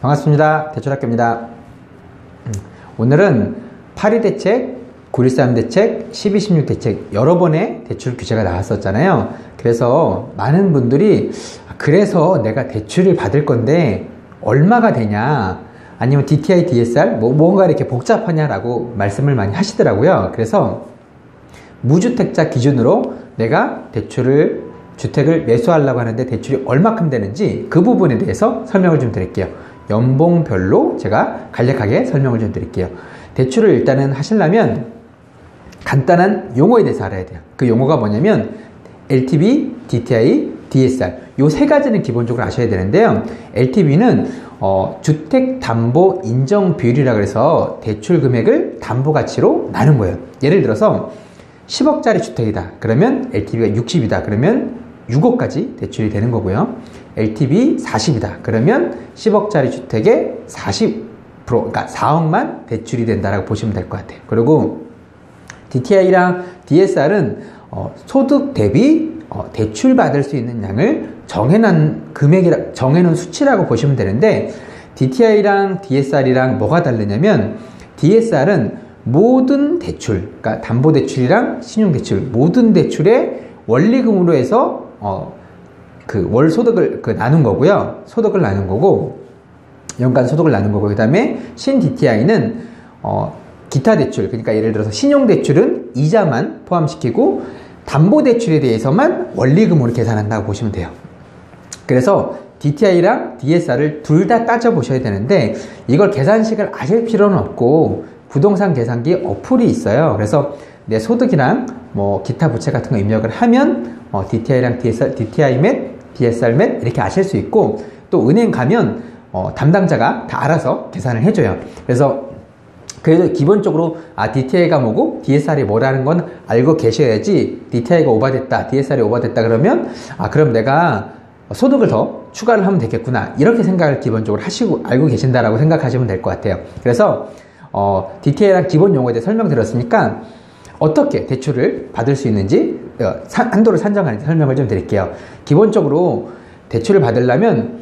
반갑습니다. 대출학교입니다. 오늘은 8.2 대책, 9.13 대책, 12.16 대책 여러 번의 대출 규제가 나왔었잖아요. 그래서 많은 분들이 그래서 내가 대출을 받을 건데 얼마가 되냐, 아니면 DTI, DSR 뭔가 이렇게 복잡하냐라고 말씀을 많이 하시더라고요. 그래서 무주택자 기준으로 내가 주택을 매수하려고 하는데 대출이 얼마큼 되는지 그 부분에 대해서 설명을 좀 드릴게요. 연봉별로 제가 간략하게 설명을 좀 드릴게요. 대출을 일단은 하시려면 간단한 용어에 대해서 알아야 돼요. 그 용어가 뭐냐면 LTV, DTI, DSR 요 세 가지는 기본적으로 아셔야 되는데요. LTV는 주택담보 인정 비율이라 그래서 대출 금액을 담보 가치로 나눈 거예요. 예를 들어서 10억짜리 주택이다 그러면 LTV가 60이다 그러면 6억까지 대출이 되는 거고요. LTV 40이다 그러면 10억짜리 주택에 40% 그러니까 4억만 대출이 된다라고 보시면 될 것 같아요. 그리고 DTI랑 DSR은 소득 대비 대출 받을 수 있는 양을 정해놓은 수치라고 보시면 되는데, DTI랑 DSR이랑 뭐가 다르냐면 DSR은 모든 대출, 그러니까 담보대출이랑 신용대출 모든 대출의 원리금으로 해서 그 월 소득을 나눈 거고요. 소득을 나눈 거고, 연간 소득을 나눈 거고, 그 다음에 신 DTI는 기타 대출, 그러니까 예를 들어서 신용대출은 이자만 포함시키고 담보대출에 대해서만 원리금으로 계산한다고 보시면 돼요. 그래서 DTI랑 DSR을 둘 다 따져보셔야 되는데, 이걸 계산식을 아실 필요는 없고 부동산 계산기 어플이 있어요. 그래서 내 소득이랑 뭐 기타 부채 같은 거 입력을 하면 DTI랑 DTI 몇, DSR 몇 이렇게 아실 수 있고, 또 은행 가면 담당자가 다 알아서 계산을 해줘요. 그래서 기본적으로 DTI가 뭐고 DSR이 뭐라는 건 알고 계셔야지, DTI가 오버됐다, DSR이 오버됐다 그러면 그럼 내가 소득을 더 추가를 하면 되겠구나, 이렇게 생각을 기본적으로 하시고 알고 계신다라고 생각하시면 될 것 같아요. 그래서 DTI랑 기본 용어에 대해 설명드렸으니까 어떻게 대출을 받을 수 있는지 한도를 산정하는지 설명을 좀 드릴게요. 기본적으로 대출을 받으려면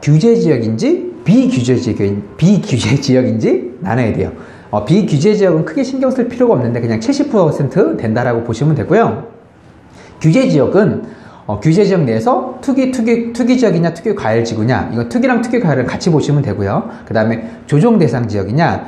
규제 지역인지 비규제 지역인지 나눠야 돼요. 비규제 지역은 크게 신경 쓸 필요가 없는데 그냥 70% 된다라고 보시면 되고요. 규제 지역은 규제 지역 내에서 투기 지역이냐 투기 과열 지구냐, 이건 투기랑 투기 과열을 같이 보시면 되고요. 그 다음에 조정 대상 지역이냐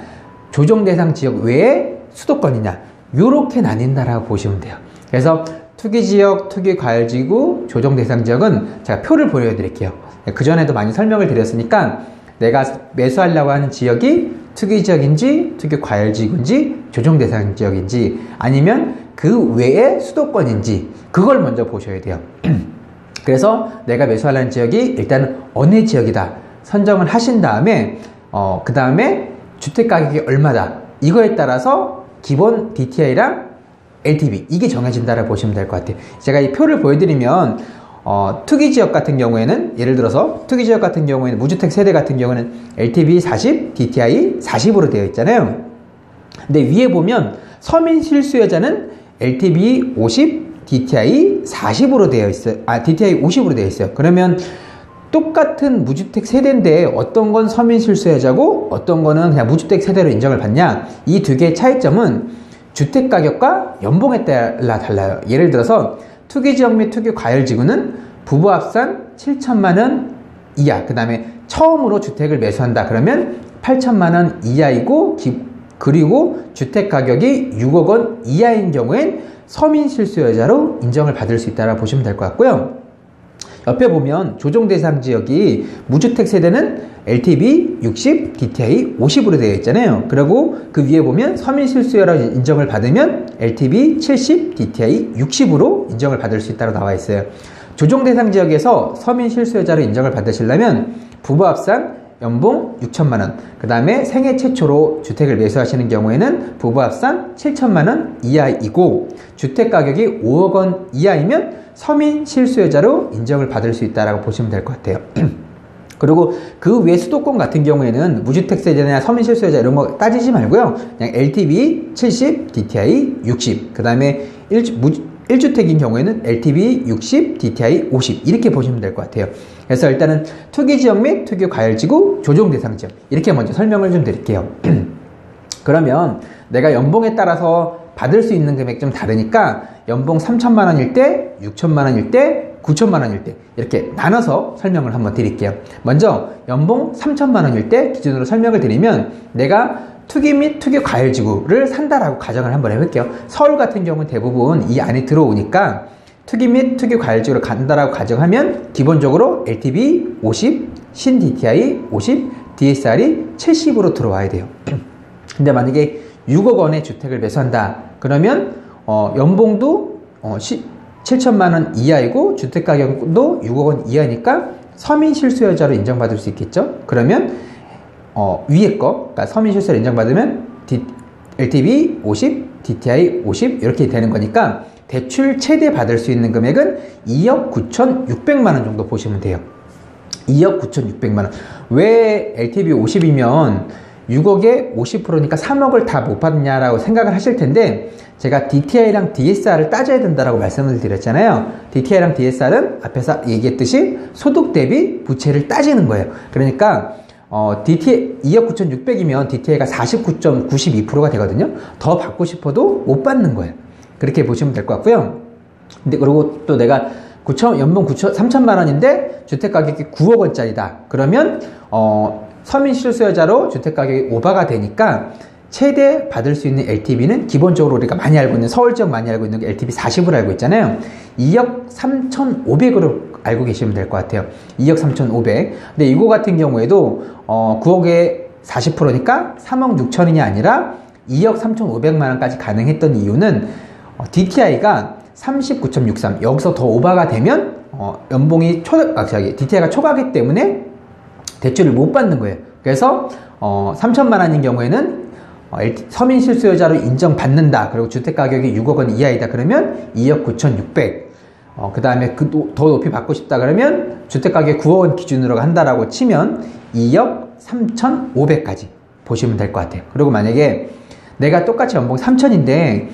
조정 대상 지역 외에 수도권이냐, 요렇게 나뉜다라고 보시면 돼요. 그래서 투기 지역, 투기 과열 지구, 조정 대상 지역은 제가 표를 보여드릴게요. 그전에도 많이 설명을 드렸으니까 내가 매수하려고 하는 지역이 투기 지역인지 투기 과열 지구인지 조정 대상 지역인지 아니면 그 외에 수도권인지 그걸 먼저 보셔야 돼요. 그래서 내가 매수하려는 지역이 일단 어느 지역이다 선정을 하신 다음에 그 다음에 주택가격이 얼마다, 이거에 따라서 기본 DTI랑 LTV 이게 정해진다라고 보시면 될 것 같아요. 제가 이 표를 보여드리면 투기지역 같은 경우에는, 예를 들어서 투기지역 같은 경우에는 무주택 세대 같은 경우는 LTV 40, DTI 40으로 되어 있잖아요. 근데 위에 보면 서민 실수요자는 LTV 50, DTI 40으로 되어 있어요. DTI 50으로 되어 있어요. 그러면 똑같은 무주택 세대인데 어떤 건 서민 실수요자고 어떤 거는 그냥 무주택 세대로 인정을 받냐, 이 두 개의 차이점은 주택 가격과 연봉에 따라 달라요. 예를 들어서 투기지역 및 투기 과열지구는 부부 합산 7천만 원 이하, 그 다음에 처음으로 주택을 매수한다 그러면 8천만 원 이하이고, 그리고 주택 가격이 6억 원 이하인 경우엔 서민 실수요자로 인정을 받을 수 있다고 보시면 될 것 같고요. 옆에 보면 조정 대상 지역이 무주택 세대는 LTV 60, DTI 50으로 되어 있잖아요. 그리고 그 위에 보면 서민 실수요자로 인정을 받으면 LTV 70, DTI 60으로 인정을 받을 수 있다고 나와 있어요. 조정 대상 지역에서 서민 실수요자로 인정을 받으시려면 부부 합산 연봉 6천만 원, 그 다음에 생애 최초로 주택을 매수하시는 경우에는 부부 합산 7천만 원 이하이고, 주택 가격이 5억 원 이하이면 서민 실수요자로 인정을 받을 수 있다고 보시면 될 것 같아요. 그리고 그 외 수도권 같은 경우에는 무주택 세대나 서민 실수요자 이런 거 따지지 말고요. 그냥 LTV 70, DTI 60, 그 다음에 1주택인 경우에는 LTV 60, DTI 50 이렇게 보시면 될 것 같아요. 그래서 일단은 투기지역 및 투기과열지구 조정대상지역 이렇게 먼저 설명을 좀 드릴게요. 그러면 내가 연봉에 따라서 받을 수 있는 금액이 좀 다르니까 연봉 3천만 원일 때, 6천만 원일 때, 9천만 원일 때 이렇게 나눠서 설명을 한번 드릴게요. 먼저 연봉 3천만 원일 때 기준으로 설명을 드리면 내가 투기 및 투기 과열지구를 산다라고 가정을 한번 해볼게요. 서울 같은 경우는 대부분 이 안에 들어오니까 투기 및 투기 과열지구를 간다라고 가정하면 기본적으로 LTV 50, 신 DTI 50, DSR이 70으로 들어와야 돼요. 근데 만약에 6억 원의 주택을 매수한다 그러면 연봉도 7천만 원 이하이고 주택가격도 6억 원 이하니까 서민 실수요자로 인정받을 수 있겠죠. 그러면 위에 거, 그러니까 서민 실수요자로 인정받으면 LTV 50, DTI 50 이렇게 되는 거니까 대출 최대 받을 수 있는 금액은 2억 9,600만 원 정도 보시면 돼요. 2억 9,600만 원. 왜 LTV 50이면 6억에 50%니까 3억을 다 못 받느냐라고 생각을 하실 텐데 제가 DTI랑 DSR을 따져야 된다라고 말씀을 드렸잖아요. DTI랑 DSR은 앞에서 얘기했듯이 소득 대비 부채를 따지는 거예요. 그러니까 DTI 2억 9,600이면 DTI가 49.92%가 되거든요. 더 받고 싶어도 못 받는 거예요. 그렇게 보시면 될 것 같고요. 근데 그리고 또 내가 연봉 3천만 원인데 주택가격이 9억 원짜리다. 그러면 서민 실수요자로 주택가격이 오버가 되니까 최대 받을 수 있는 LTV는 기본적으로 우리가 많이 알고 있는 서울 지역 많이 알고 있는 게 LTV 40으로 알고 있잖아요. 2억 3,500으로 알고 계시면 될 것 같아요. 2억 3,500. 근데 이거 같은 경우에도 9억에 40%니까 3억 6천이냐 아니라 2억 3,500만 원까지 가능했던 이유는 DTI가 39.63 여기서 더 오버가 되면 연봉이 DTI가 초과하기 때문에 대출을 못 받는 거예요. 그래서 3천만 원인 경우에는 서민 실수요자로 인정받는다. 그리고 주택가격이 6억 원 이하이다. 그러면 2억 9,600. 그 다음에 더 높이 받고 싶다. 그러면 주택가격 9억 원 기준으로 한다라고 치면 2억 3,500까지 보시면 될 것 같아요. 그리고 만약에 내가 똑같이 연봉 3천인데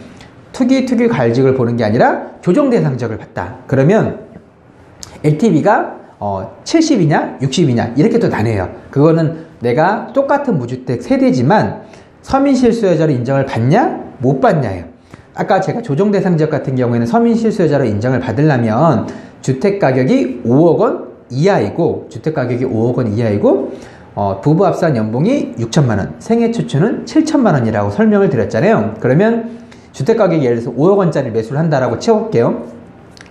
투기 과열지역을 보는 게 아니라 조정대상지역을 봤다. 그러면 LTV가 70이냐 60이냐 이렇게 또 나뉘어요. 그거는 내가 똑같은 무주택 세대지만 서민 실수요자로 인정을 받냐 못 받냐예요. 아까 제가 조정대상지역 같은 경우에는 서민 실수요자로 인정을 받으려면 주택가격이 5억 원 이하이고 부부 합산 연봉이 6천만 원, 생애 추천은 7천만 원이라고 설명을 드렸잖아요. 그러면 주택가격이 예를 들어서 5억 원짜리 매수를 한다라고 채울게요.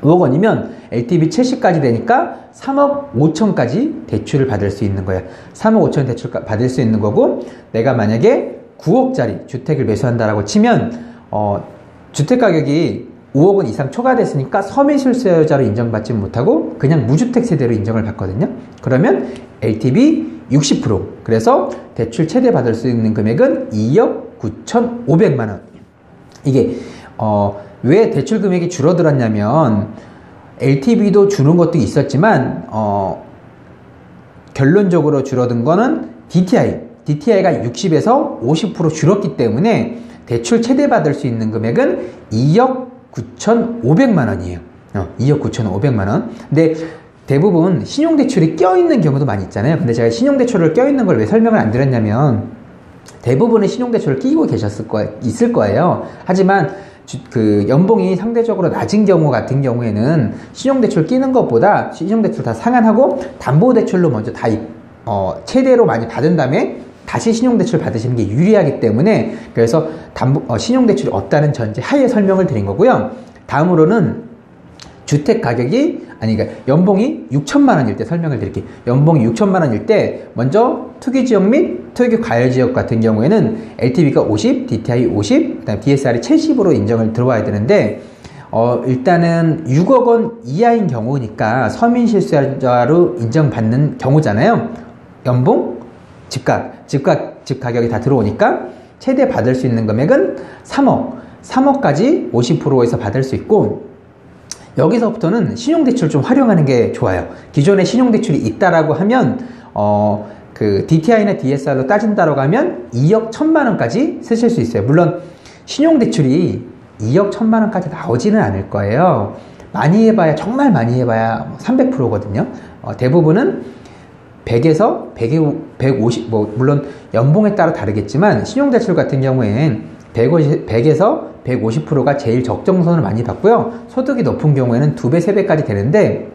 5억 원이면 LTV 70까지 되니까 3억 5천까지 대출을 받을 수 있는 거예요. 3억 5천 대출 받을 수 있는 거고 내가 만약에 9억짜리 주택을 매수한다라고 치면 주택가격이 5억 원 이상 초과됐으니까 서민 실수요자로 인정받지 못하고 그냥 무주택 세대로 인정을 받거든요. 그러면 LTV 60%. 그래서 대출 최대 받을 수 있는 금액은 2억 9,500만 원. 이게 왜 대출 금액이 줄어들었냐면 LTV도 주는 것도 있었지만 결론적으로 줄어든 거는 DTI가 60에서 50% 줄었기 때문에 대출 최대 받을 수 있는 금액은 2억 9,500만 원이에요. 2억 9,500만 원. 근데 대부분 신용대출이 껴있는 경우도 많이 있잖아요. 근데 제가 신용대출을 껴있는 걸 왜 설명을 안 드렸냐면 대부분의 신용대출을 끼고 있을 거예요. 하지만 그 연봉이 상대적으로 낮은 경우 같은 경우에는 신용대출 끼는 것보다 신용대출 다 상환하고 담보대출로 먼저 다 최대로 많이 받은 다음에 다시 신용대출 받으시는 게 유리하기 때문에 그래서 신용대출이 없다는 전제 하에 설명을 드린 거고요. 다음으로는 그러니까 연봉이 6천만 원일 때 설명을 드릴게요. 연봉이 6천만 원일 때 먼저 투기지역 및 투기과열지역 같은 경우에는 LTV가 50, DTI 50, 그다음 DSR이 70으로 인정을 들어와야 되는데 일단은 6억 원 이하인 경우니까 서민 실수요자로 인정받는 경우잖아요. 연봉, 집 가격이 다 들어오니까 최대 받을 수 있는 금액은 3억까지 50%에서 받을 수 있고 여기서부터는 신용대출 좀 활용하는 게 좋아요. 기존에 신용대출이 있다라고 하면 그 DTI나 DSR로 따진다라고 하면 2억 1천만 원까지 쓰실 수 있어요. 물론 신용대출이 2억 1천만 원까지 나오지는 않을 거예요. 많이 해봐야, 정말 많이 해봐야 300%거든요. 대부분은 100에서 150, 물론 연봉에 따라 다르겠지만, 신용대출 같은 경우에는 100에서 150%가 제일 적정선을 많이 받고요. 소득이 높은 경우에는 2배, 3배까지 되는데,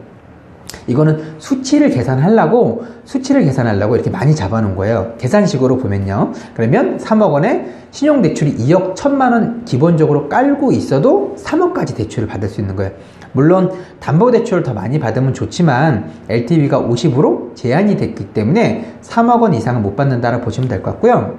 이거는 수치를 계산하려고 이렇게 많이 잡아놓은 거예요. 계산식으로 보면요. 그러면 3억 원에 신용대출이 2억 1천만 원 기본적으로 깔고 있어도 3억까지 대출을 받을 수 있는 거예요. 물론 담보대출을 더 많이 받으면 좋지만 LTV가 50으로 제한이 됐기 때문에 3억 원 이상은 못 받는다라고 보시면 될 것 같고요.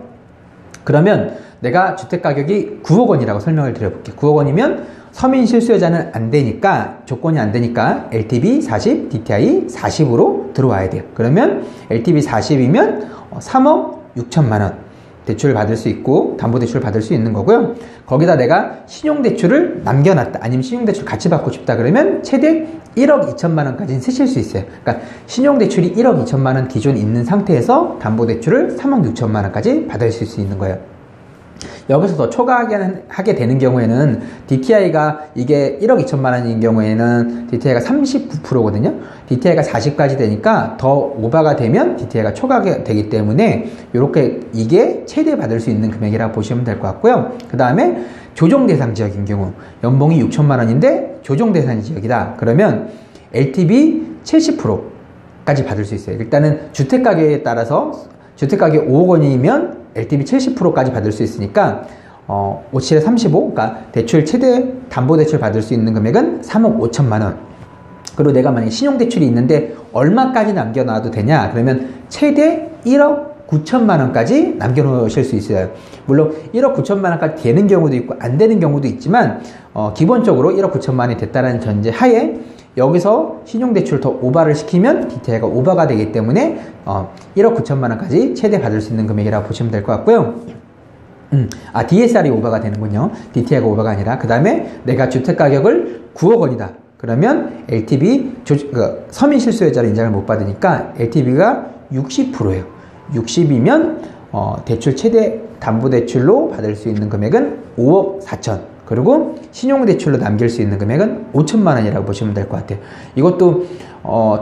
그러면 내가 주택가격이 9억 원이라고 설명을 드려볼게요. 9억 원이면 서민 실수요자는 안 되니까, 조건이 안 되니까 LTV 40, DTI 40으로 들어와야 돼요. 그러면 LTV 40이면 3억 6천만 원 대출을 받을 수 있고, 담보대출을 받을 수 있는 거고요. 거기다 내가 신용대출을 남겨놨다, 아니면 신용대출 같이 받고 싶다 그러면 최대 1억 2천만 원까지는 쓰실 수 있어요. 그러니까 신용대출이 1억 2천만 원 기존 있는 상태에서 담보대출을 3억 6천만 원까지 받으실 수 있는 거예요. 여기서 더 초과하게 되는 경우에는 DTI가 이게 1억 2천만 원인 경우에는 DTI가 39%거든요. DTI가 40까지 되니까 더 오버가 되면 DTI가 초과하게 되기 때문에 이렇게 이게 최대 받을 수 있는 금액이라고 보시면 될 것 같고요. 그 다음에 조정 대상 지역인 경우, 연봉이 6천만 원인데 조정 대상 지역이다. 그러면 LTV 70%까지 받을 수 있어요. 일단은 주택가격에 따라서 주택가격 5억 원이면 LTV 70%까지 받을 수 있으니까 57에 35, 그러니까 대출 최대 담보대출 받을 수 있는 금액은 3억 5천만 원. 그리고 내가 만약에 신용대출이 있는데 얼마까지 남겨놔도 되냐? 그러면 최대 1억 9천만 원까지 남겨놓으실 수 있어요. 물론 1억 9천만 원까지 되는 경우도 있고 안 되는 경우도 있지만 기본적으로 1억 9천만 원이 됐다는 전제 하에 여기서 신용대출 더 오버를 시키면 DTI가 오버가 되기 때문에 1억 9천만 원까지 최대 받을 수 있는 금액이라고 보시면 될 것 같고요. DSR이 오버가 되는군요. DTI가 오버가 아니라. 그 다음에 내가 주택가격을 9억 원이다. 그러면 LTV, 서민 실수요자를 인정을 못 받으니까 LTV가 60%예요. 60이면 대출 최대 담보대출로 받을 수 있는 금액은 5억 4천. 그리고 신용대출로 남길 수 있는 금액은 5천만 원이라고 보시면 될 것 같아요. 이것도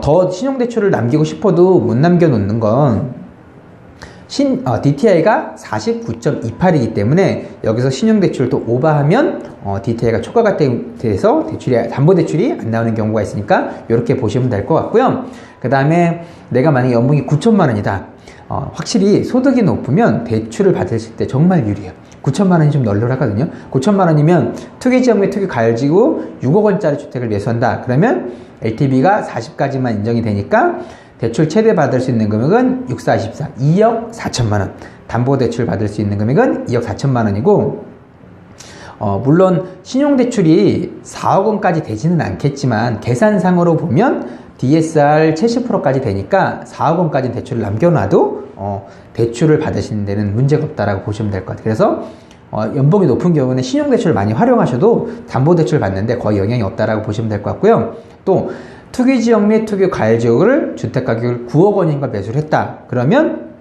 더 신용대출을 남기고 싶어도 못 남겨놓는 건 DTI가 49.28이기 때문에 여기서 신용대출을 또 오버하면 DTI가 초과가 돼서 담보대출이 안 나오는 경우가 있으니까 이렇게 보시면 될 것 같고요. 그 다음에 내가 만약에 연봉이 9천만 원이다. 확실히 소득이 높으면 대출을 받을 때 정말 유리해요. 9천만 원이 좀 널널하거든요. 9천만 원이면 투기지역 및 투기가열지구 6억 원짜리 주택을 매수한다. 그러면 LTV가 40까지만 인정이 되니까 대출 최대 받을 수 있는 금액은 6, 4, 24, 2억 4천만 원. 담보대출 받을 수 있는 금액은 2억 4천만 원이고, 물론 신용대출이 4억 원까지 되지는 않겠지만 계산상으로 보면 DSR 70%까지 되니까 4억 원까지 대출을 남겨놔도 대출을 받으시는 데는 문제가 없다라고 보시면 될 것 같아요. 그래서 연봉이 높은 경우는 신용대출을 많이 활용하셔도 담보대출 받는데 거의 영향이 없다라고 보시면 될 것 같고요. 또 투기지역 및 투기과열지역을 주택가격을 9억 원인 걸 매수를 했다. 그러면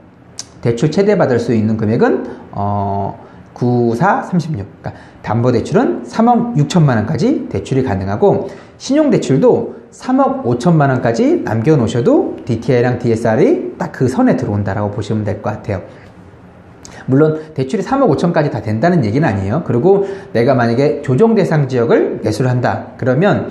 대출 최대 받을 수 있는 금액은 9, 4, 36. 그러니까 담보대출은 3억 6천만 원까지 대출이 가능하고 신용대출도 3억 5천만 원까지 남겨놓으셔도 DTI랑 DSR이 딱 그 선에 들어온다라고 보시면 될 것 같아요. 물론 대출이 3억 5천까지 다 된다는 얘기는 아니에요. 그리고 내가 만약에 조정 대상 지역을 매수를 한다. 그러면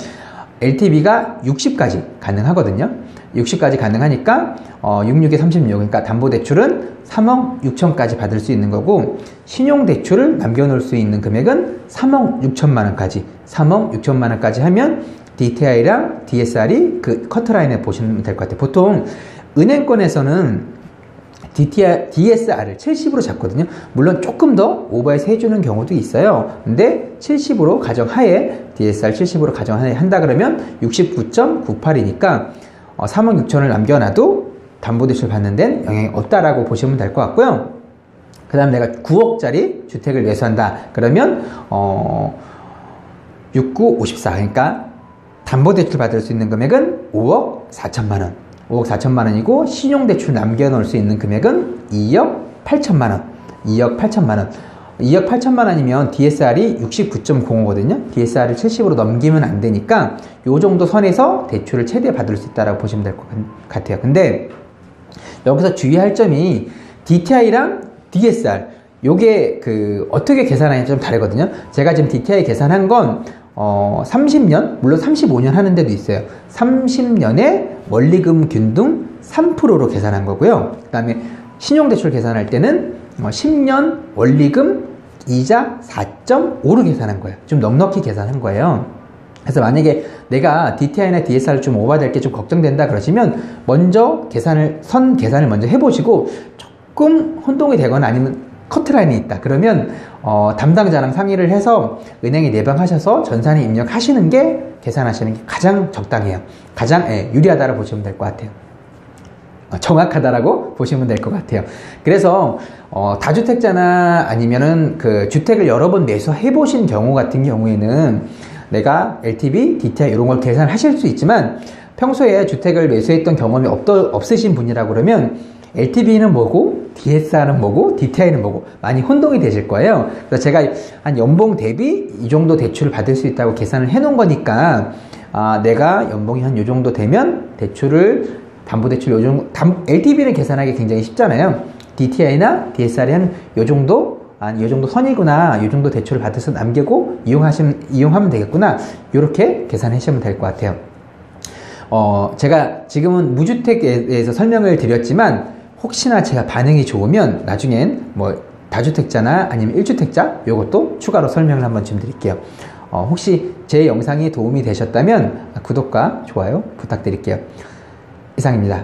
LTV가 60까지 가능하거든요. 60까지 가능하니까 66에 36, 그러니까 담보대출은 3억 6천까지 받을 수 있는 거고 신용대출을 남겨놓을 수 있는 금액은 3억 6천만 원까지 3억 6천만 원까지 하면 DTI랑 DSR이 그 커트라인에 보시면 될 것 같아요. 보통 은행권에서는 DSR을 70으로 잡거든요. 물론 조금 더 오버해서 해주는 경우도 있어요. 근데 70으로 가정하에 DSR 70으로 가정하에 한다 그러면 69.98이니까 3억 6천을 남겨놔도 담보대출 받는 데는 영향이 없다라고 보시면 될 것 같고요. 그 다음 내가 9억짜리 주택을 매수한다. 그러면 69, 54. 그러니까 담보대출 받을 수 있는 금액은 5억 4천만 원. 5억 4천만 원이고 신용대출 남겨놓을 수 있는 금액은 2억 8천만 원. 2억 8천만 원. 2억 8천만 원이면 DSR이 69.05거든요. DSR을 70으로 넘기면 안 되니까 요 정도 선에서 대출을 최대 받을 수 있다고 보시면 될 것 같아요. 근데 여기서 주의할 점이 DTI랑 DSR 요게 어떻게 계산하는지 좀 다르거든요. 제가 지금 DTI 계산한 건 30년, 물론 35년 하는 데도 있어요. 30년에 원리금 균등 3%로 계산한 거고요. 그 다음에 신용대출 계산할 때는 10년 원리금 이자 4.5로 계산한 거예요. 좀 넉넉히 계산한 거예요. 그래서 만약에 내가 DTI나 DSR을 좀 오버될 게 좀 걱정된다 그러시면 먼저 선 계산을 먼저 해보시고 조금 혼동이 되거나 아니면 커트라인이 있다 그러면 담당자랑 상의를 해서 은행에 내방하셔서 전산에 입력하시는 게 계산하시는 게 가장 적당해요. 가장 유리하다고 보시면 될 것 같아요. 정확하다라고 보시면 될 것 같아요. 그래서 다주택자나 아니면은 주택을 여러 번 매수해 보신 경우 같은 경우에는 내가 LTV, DTI 이런 걸 계산하실 수 있지만 평소에 주택을 매수했던 경험이 없으신 분이라 그러면 LTV는 뭐고 DSR은 뭐고 DTI는 뭐고 많이 혼동이 되실 거예요. 그래서 제가 한 연봉 대비 이 정도 대출을 받을 수 있다고 계산을 해 놓은 거니까 내가 연봉이 한 요 정도 되면 대출을 담보대출 요 정도 LTV는 계산하기 굉장히 쉽잖아요. DTI나 DSR이 한 요 정도 요 정도 선이구나, 요 정도 대출을 받아서 남기고 이용하면 되겠구나, 요렇게 계산하시면 될 것 같아요. 제가 지금은 무주택에 대해서 설명을 드렸지만 혹시나 제가 반응이 좋으면 나중엔 다주택자나 아니면 1주택자 요것도 추가로 설명을 한번 좀 드릴게요. 혹시 제 영상이 도움이 되셨다면 구독과 좋아요 부탁드릴게요. 이상입니다.